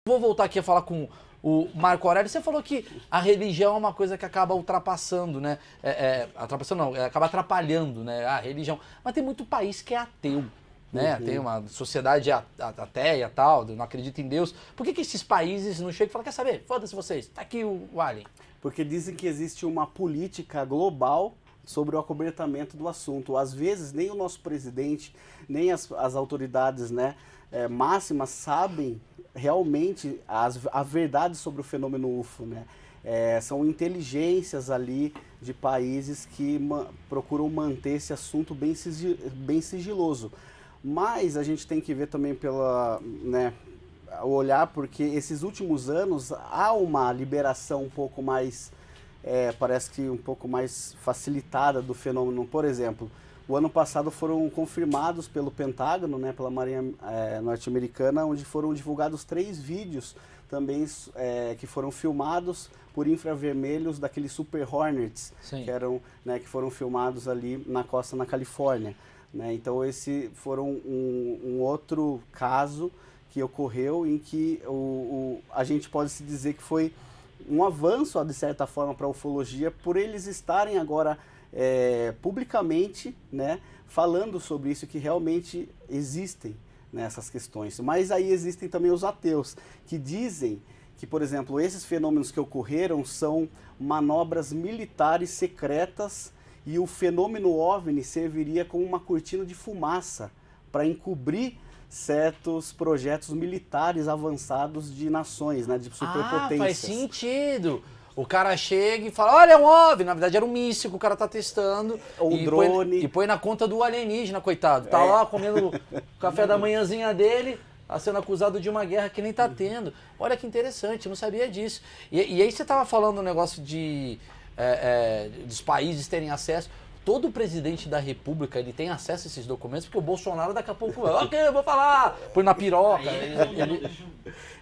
Vou voltar aqui a falar com o Marco Aurélio. Você falou que a religião é uma coisa que acaba ultrapassando, né? Acaba atrapalhando, né? A religião. Mas tem muito país que é ateu, né? Tem uma sociedade ateia e tal, não acredita em Deus. Por que esses países não chegam e falam, quer saber? Foda-se vocês, tá aqui o alien. Porque dizem que existe uma política global sobre o acobertamento do assunto. Às vezes, nem o nosso presidente, nem as autoridades, né, máximas sabem realmente a verdade sobre o fenômeno UFO, né? São inteligências ali de países que procuram manter esse assunto bem sigiloso. Mas a gente tem que ver também olhar, porque esses últimos anos há uma liberação um pouco mais, parece que um pouco mais facilitada do fenômeno. Por exemplo, o ano passado foram confirmados pelo Pentágono, né, pela Marinha norte-americana, onde foram divulgados 3 vídeos também que foram filmados por infravermelhos daqueles Super Hornets, que foram filmados ali na costa na Califórnia. Né? Então esse foram um outro caso que ocorreu em que a gente pode se dizer que foi um avanço, de certa forma, para a ufologia, por eles estarem agora publicamente, né, falando sobre isso, que realmente existem, né, essas questões. Mas aí existem também os ateus, que dizem que, por exemplo, esses fenômenos que ocorreram são manobras militares secretas e o fenômeno OVNI serviria como uma cortina de fumaça para encobrir certos projetos militares avançados de nações, né, de superpotências. Ah, faz sentido! O cara chega e fala, olha, é um OVNI, na verdade era um míssil que o cara tá testando. Ou um drone. E põe na conta do alienígena, coitado. Tá lá comendo o café da manhãzinha dele, sendo acusado de uma guerra que nem tá tendo. Olha que interessante, eu não sabia disso. E aí você tava falando um negócio dos países terem acesso. Todo presidente da república, ele tem acesso a esses documentos, porque o Bolsonaro daqui a pouco vai, ok, eu vou falar, põe na piroca.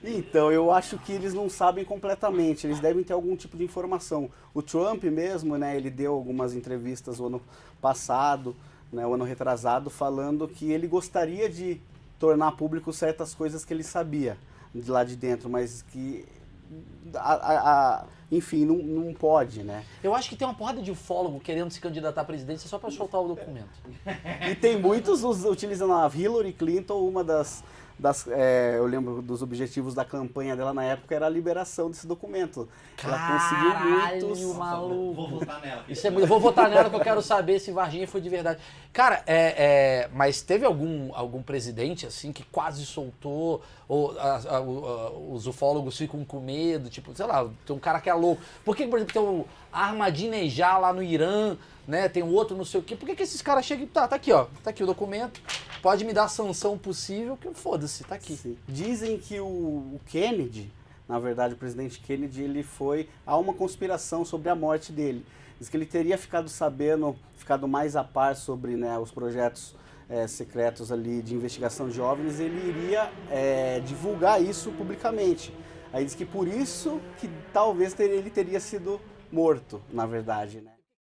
Então, eu acho que eles não sabem completamente, eles devem ter algum tipo de informação. O Trump mesmo, né, ele deu algumas entrevistas o ano passado, né, o ano retrasado, falando que ele gostaria de tornar público certas coisas que ele sabia de lá de dentro, mas que... enfim, não pode, né? Eu acho que tem uma porrada de ufólogo querendo se candidatar à presidência só para soltar o documento. E tem muitos utilizando a Hillary Clinton, uma eu lembro dos objetivos da campanha dela na época era a liberação desse documento. Caralho, ela conseguiu muitos... maluco. Vou votar nela. Isso é muito... Eu vou votar nela que eu quero saber se Varginha foi de verdade. Cara, mas teve algum presidente assim que quase soltou, ou os ufólogos ficam com medo, tipo, sei lá, tem um cara que é louco. Por que, por exemplo, tem o Ahmadinejad lá no Irã, né? Tem o outro não sei o quê. Por que esses caras chegam e tá aqui, ó, tá aqui o documento. Pode me dar a sanção possível, que foda-se, tá aqui. Sim. Dizem que o Kennedy, na verdade, o presidente Kennedy, há uma conspiração sobre a morte dele. Diz que ele teria ficado mais a par sobre, né, os projetos secretos ali de investigação de OVNIs, ele iria divulgar isso publicamente. Aí diz que por isso que talvez ele teria sido morto, na verdade, né?